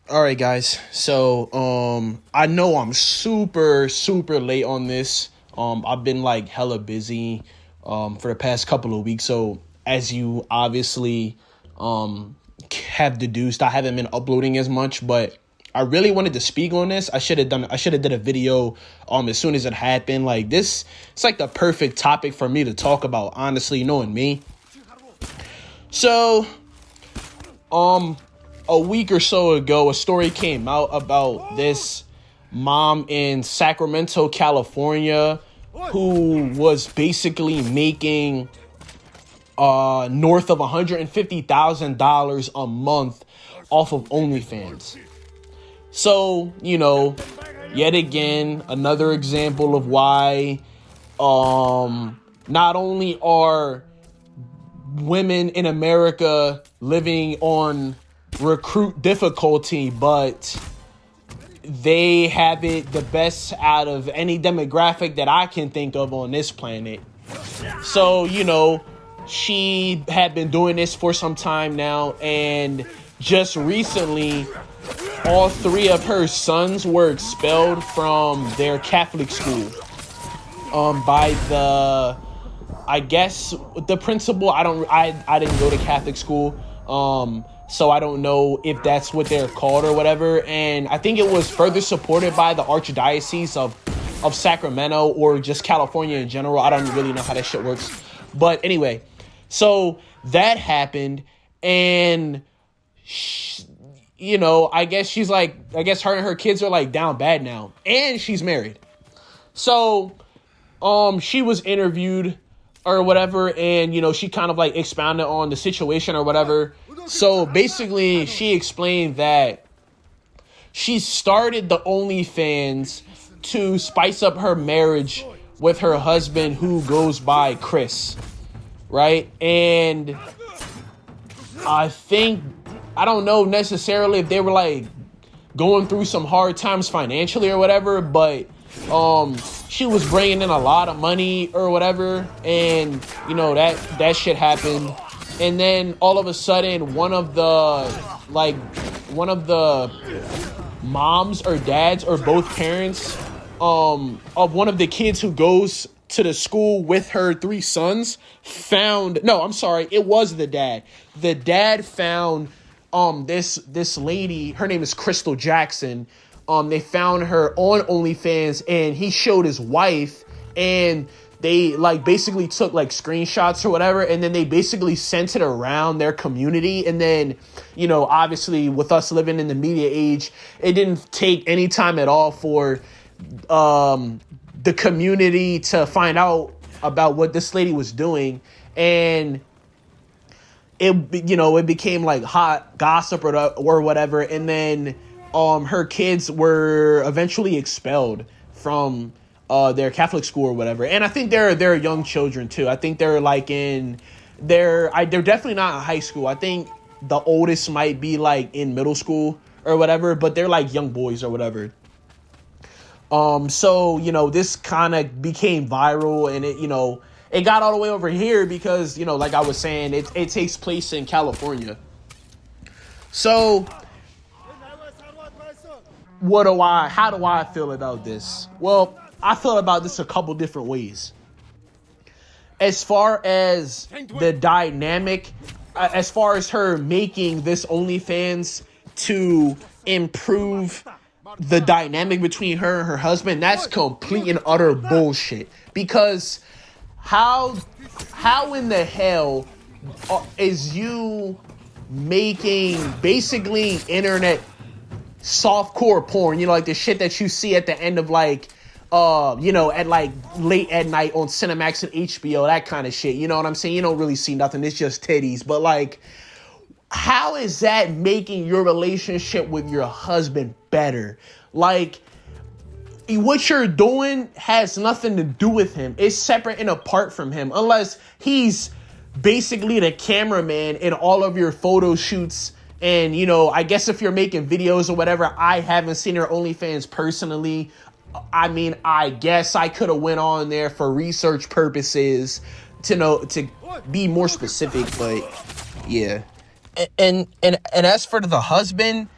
All right, guys. So, I know I'm super, super late on this. I've been like hella busy, for the past couple of weeks. So, as you obviously, have deduced, I haven't been uploading as much, but I really wanted to speak on this. I should have did a video, as soon as it happened. Like this, it's like the perfect topic for me to talk about, honestly, knowing me. So, um, a week or so ago, a story came out about this mom in Sacramento, California, who was basically making north of $150,000 a month off of OnlyFans. So, yet again, another example of why not only are women in America living on recruit difficulty, but they have it the best out of any demographic that I can think of on this planet. So, she had been doing this for some time now, and just recently, all three of her sons were expelled from their Catholic school by I guess the principal. I didn't go to Catholic school, so I don't know if that's what they're called or whatever. And I think it was further supported by the Archdiocese of Sacramento, or just California in general. I don't really know how that shit works. But anyway, so that happened, and I guess her and her kids are like down bad now, and she's married. So, she was interviewed or whatever, and, she kind of like expounded on the situation or whatever. So basically, she explained that she started the OnlyFans to spice up her marriage with her husband, who goes by Chris, right? And I don't know necessarily if they were like going through some hard times financially or whatever, but she was bringing in a lot of money or whatever, and that shit happened. And then all of a sudden, one of the moms or dads or both parents of one of the kids who goes to the school with her three sons it was the dad. The dad found this lady, her name is Crystal Jackson. They found her on OnlyFans, and he showed his wife, and they like basically took like screenshots or whatever, and then they basically sent it around their community. And then, obviously with us living in the media age, it didn't take any time at all for the community to find out about what this lady was doing. And it became like hot gossip or whatever. And then her kids were eventually expelled from their Catholic school or whatever. And I think they're young children too. I think they're like they're definitely not in high school. I think the oldest might be like in middle school or whatever, but they're like young boys or whatever. So, this kind of became viral, and it got all the way over here because, like I was saying, it takes place in California. So how do I feel about this? Well, I feel about this a couple different ways. As far as the dynamic, as far as her making this OnlyFans to improve the dynamic between her and her husband, that's complete and utter bullshit. Because how in the hell is you making basically internet softcore porn, like the shit that you see at the end of like at like late at night on Cinemax and HBO, that kind of shit, you know what I'm saying? You don't really see nothing, it's just titties. But like, how is that making your relationship with your husband better? Like, what you're doing has nothing to do with him. It's separate and apart from him, unless he's basically the cameraman in all of your photo shoots. And, I guess if you're making videos or whatever, I haven't seen her OnlyFans personally. I mean, I guess I could have went on there for research purposes to be more specific, but yeah. And as for the husband,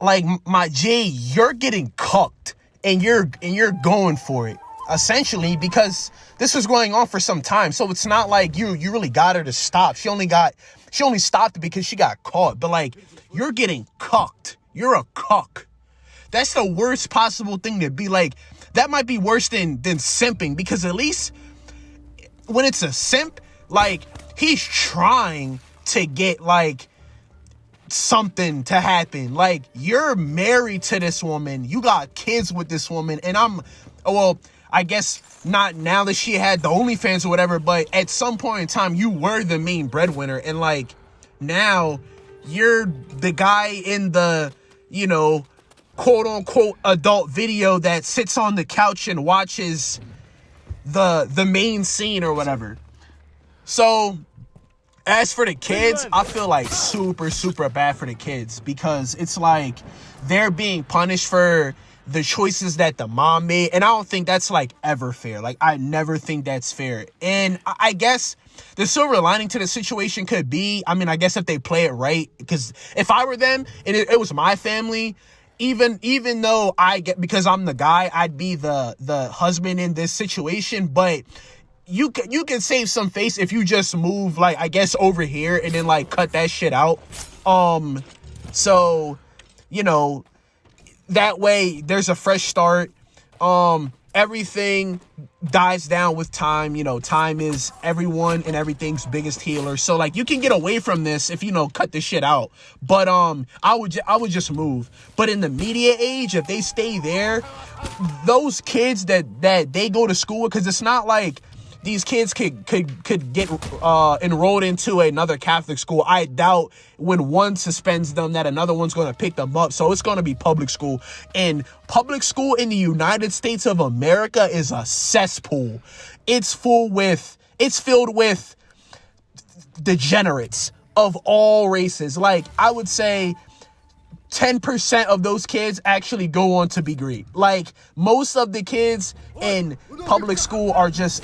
like, my G, you're getting cucked, and you're going for it, essentially, because this was going on for some time. So it's not like you really got her to stop. She only stopped because she got caught. But, like, you're getting cucked. You're a cuck. That's the worst possible thing to be. Like, that might be worse than simping, because at least when it's a simp, like, he's trying to get, like, something to happen. Like, you're married to this woman, you got kids with this woman, and I guess not now that she had the OnlyFans or whatever, but at some point in time you were the main breadwinner, and, like, now you're the guy in the, you know, quote unquote adult video that sits on the couch and watches the main scene or whatever. So as for the kids, I feel like super, super bad for the kids, because it's like they're being punished for the choices that the mom made. And I don't think that's, like, ever fair. Like, I never think that's fair. And I guess the silver lining to the situation could be, I mean, I guess if they play it right, because if I were them and it was my family, even though because I'm the guy, I'd be the husband in this situation, but you can save some face if you just move, like, I guess over here and then, like, cut that shit out. So, you know, that way there's a fresh start. Everything dies down with time. You know, time is everyone and everything's biggest healer. So, like, you can get away from this if, you know, cut this shit out. But I would just move. But in the media age, if they stay there, those kids that they go to school with, because it's not like these kids could get enrolled into another Catholic school. I doubt when one suspends them that another one's going to pick them up. So it's going to be public school. And public school in the United States of America is a cesspool. It's filled with degenerates of all races. Like, I would say 10% of those kids actually go on to be great. Like, most of the kids in public school are just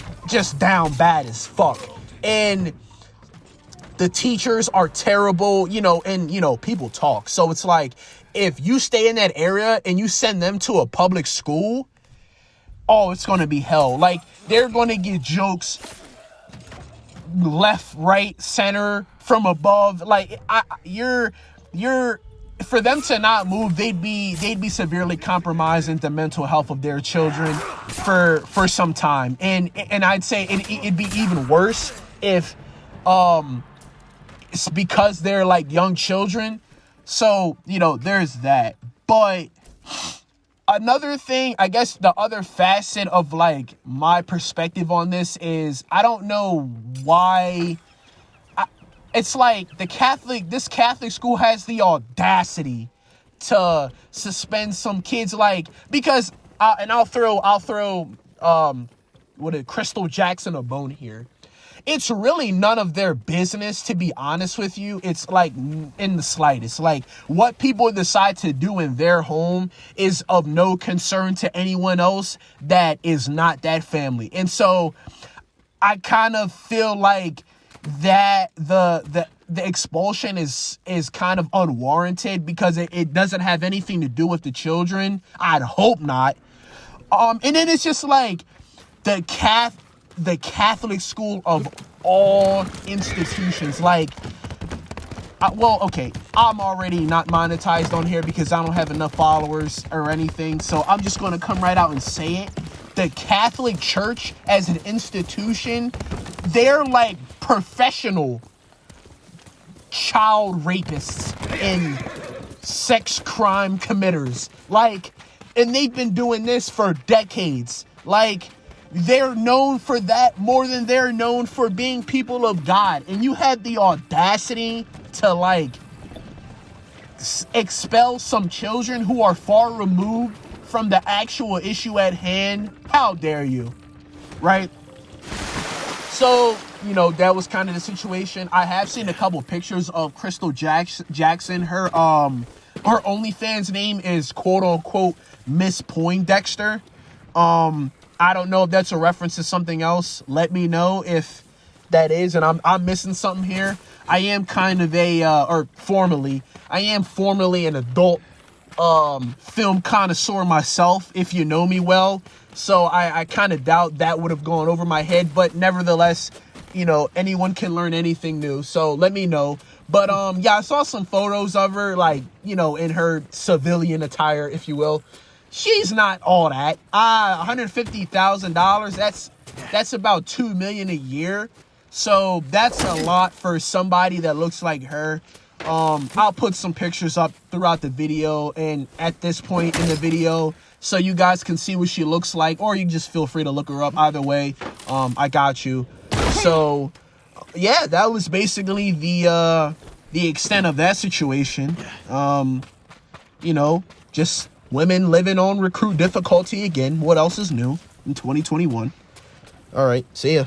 down bad as fuck. And the teachers are terrible, you know, and, you know, people talk. So it's like, if you stay in that area and you send them to a public school, oh, it's going to be hell. Like, they're going to get jokes left, right, center, from above. Like, you're for them to not move, they'd be severely compromising the mental health of their children for some time. And I'd say it'd be even worse if it's because they're, like, young children. So, you know, there's that. But another thing, I guess the other facet of, like, my perspective on this is, I don't know why it's like this Catholic school has the audacity to suspend some kids, like, because I'll throw Crystal Jackson a bone here. It's really none of their business, to be honest with you. It's, like, in the slightest. Like, what people decide to do in their home is of no concern to anyone else that is not that family. And so I kind of feel like that the expulsion is kind of unwarranted, because it doesn't have anything to do with the children. I'd hope not. And then it's just like the Catholic school of all institutions. Like, okay, I'm already not monetized on here because I don't have enough followers or anything, so I'm just going to come right out and say it. The Catholic Church as an institution, they're like professional child rapists and sex crime committers. Like, and they've been doing this for decades. Like, they're known for that more than they're known for being people of God. And you had the audacity to, like, expel some children who are far removed from the actual issue at hand. How dare you? Right? So, you know, that was kind of the situation. I have seen a couple pictures of Crystal Jackson. Her OnlyFans name is quote unquote Miss Poindexter. I don't know if that's a reference to something else. Let me know if that is, and I'm missing something here. I am kind of I am formally an adult film connoisseur myself, if you know me well. So I kind of doubt that would have gone over my head. But nevertheless, you know, anyone can learn anything new. So let me know. But yeah, I saw some photos of her, like, you know, in her civilian attire, if you will. She's not all that. $150,000. That's about $2 million a year. So that's a lot for somebody that looks like her. I'll put some pictures up throughout the video and at this point in the video so you guys can see what she looks like, or you just feel free to look her up. Either way, I got you. So yeah, that was basically the extent of that situation. You know, just women living on recruit difficulty again. What else is new in 2021? All right, see ya.